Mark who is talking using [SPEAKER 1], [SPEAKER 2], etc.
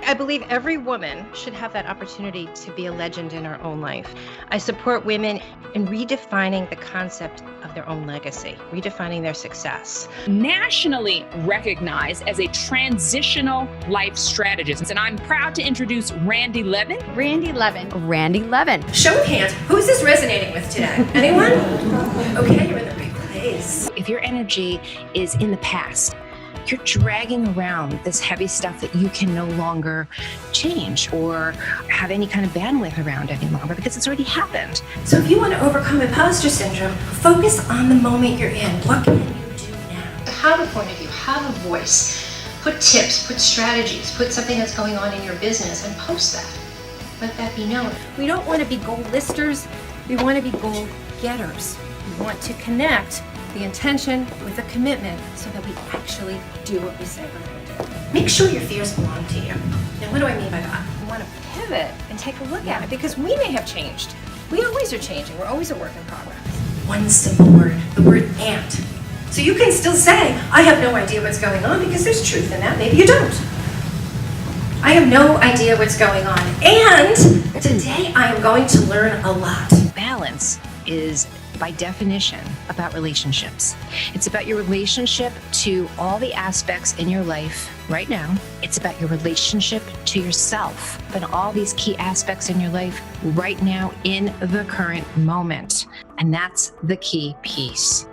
[SPEAKER 1] I believe every woman should have that opportunity to be a legend in her own life. I support women in redefining the concept of their own legacy, redefining their success.
[SPEAKER 2] Nationally recognized as a transitional life strategist. And I'm proud to introduce Randi Levin.
[SPEAKER 3] Randi Levin.
[SPEAKER 4] Randi Levin.
[SPEAKER 5] Show of hands, who is this resonating with today? Anyone? Okay, you're in the right place.
[SPEAKER 2] If your energy is in the past, you're dragging around this heavy stuff that you can no longer change or have any kind of bandwidth around any longer because it's already happened.
[SPEAKER 5] So if you want to overcome imposter syndrome, focus on the moment you're in. What can you do now? Have a point of view, have a voice. Put tips, put strategies, put something that's going on in your business and post that. Let that be known. We don't want to be goal listers, we want to be goal getters. We want to connect the intention with a commitment so that we actually do what we say we're going to do. Make sure your fears belong to you. Now, what do I mean by that? We want to pivot and take a look at it because we may have changed. We always are changing. We're always a work in progress. One simple word, the word and. So you can still say, I have no idea what's going on because there's truth in that. Maybe you don't. I have no idea what's going on. And today I am going to learn a lot.
[SPEAKER 2] Balance is, by definition, about relationships. It's about your relationship to all the aspects in your life right now. It's about your relationship to yourself and all these key aspects in your life right now in the current moment. And that's the key piece.